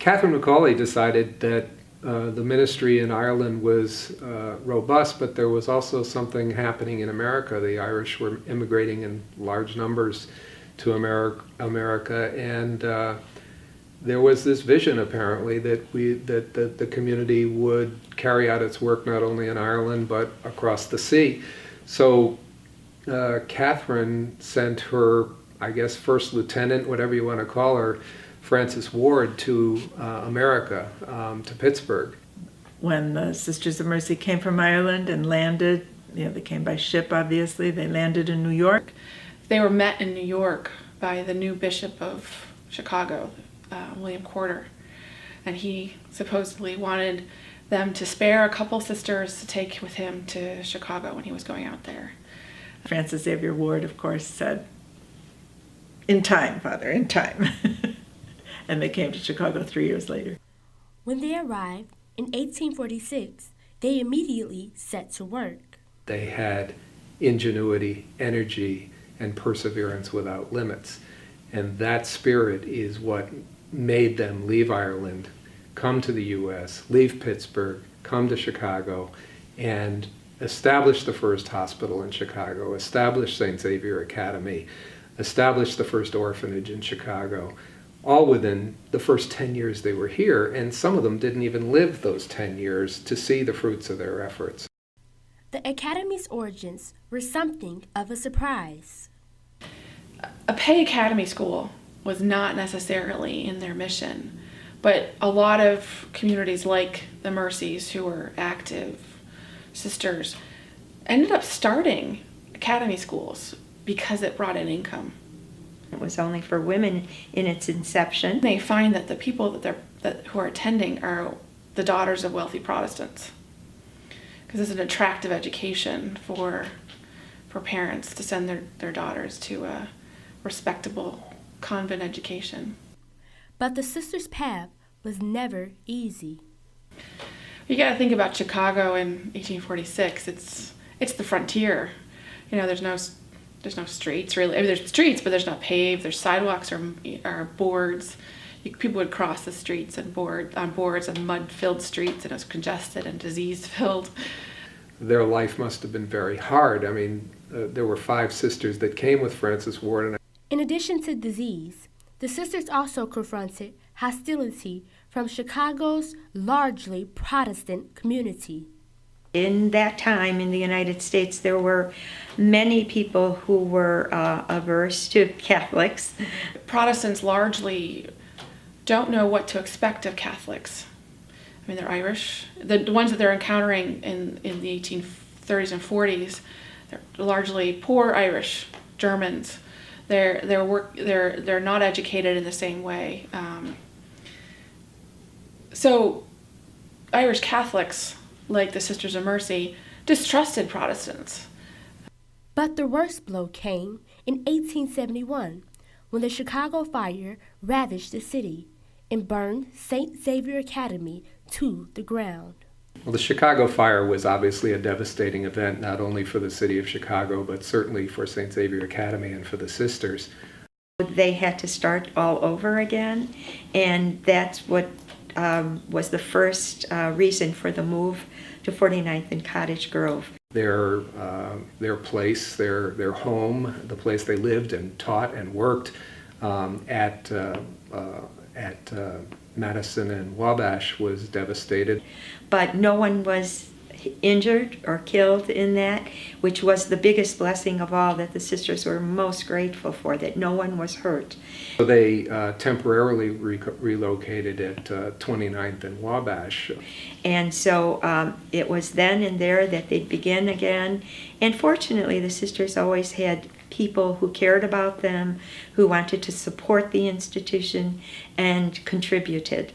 Catherine Macaulay decided that the ministry in Ireland was robust, but there was also something happening in America. The Irish were immigrating in large numbers to America, and there was this vision, apparently, that the community would carry out its work not only in Ireland but across the sea. So Catherine sent her, I guess, first lieutenant, whatever you want to call her, Frances Ward, to America, to Pittsburgh. When the Sisters of Mercy came from Ireland and landed, they came by ship, obviously. They landed in New York. They were met in New York by the new Bishop of Chicago, William Corder, and he supposedly wanted them to spare a couple sisters to take with him to Chicago when he was going out there. Frances Xavier Ward, of course, said, "In time, Father, in time." And they came to Chicago 3 years later. When they arrived in 1846, they immediately set to work. They had ingenuity, energy, and perseverance without limits. And that spirit is what made them leave Ireland, come to the U.S., leave Pittsburgh, come to Chicago, and establish the first hospital in Chicago, establish St. Xavier Academy, establish the first orphanage in Chicago, all within the first 10 years they were here, and some of them didn't even live those 10 years to see the fruits of their efforts. The Academy's origins were something of a surprise. A pay academy school was not necessarily in their mission, but a lot of communities like the Mercies, who were active sisters, ended up starting academy schools because it brought in income. It was only for women in its inception. They find that the people who are attending are the daughters of wealthy Protestants, because it's an attractive education for parents to send their daughters to a respectable convent education. But the sisters' path was never easy. You got to think about Chicago in 1846. It's the frontier. There's no streets really. I mean, there's streets, but there's not paved. There's sidewalks or boards. People would cross the streets on boards and mud-filled streets, and it was congested and disease-filled. Their life must have been very hard. I mean, there were 5 sisters that came with Frances Ward. In addition to disease, the sisters also confronted hostility from Chicago's largely Protestant community. In that time in the United States, there were many people who were averse to Catholics. Protestants largely don't know what to expect of Catholics. I mean, they're Irish. The ones that they're encountering in the 1830s and 40s, they're largely poor Irish, Germans. They're not educated in the same way. So Irish Catholics, like the Sisters of Mercy, distrusted Protestants. But the worst blow came in 1871, when the Chicago fire ravaged the city and burned St. Xavier Academy to the ground. Well, the Chicago fire was obviously a devastating event, not only for the city of Chicago, but certainly for St. Xavier Academy and for the sisters. They had to start all over again, and that's what was the first reason for the move to 49th and Cottage Grove. Their place, their home, the place they lived and taught and worked at Madison and Wabash was devastated. But no one was injured or killed in that, which was the biggest blessing of all, that the sisters were most grateful for, that no one was hurt. So they temporarily relocated at 29th and Wabash. And so it was then and there that they'd begin again. And fortunately, the sisters always had people who cared about them, who wanted to support the institution and contributed.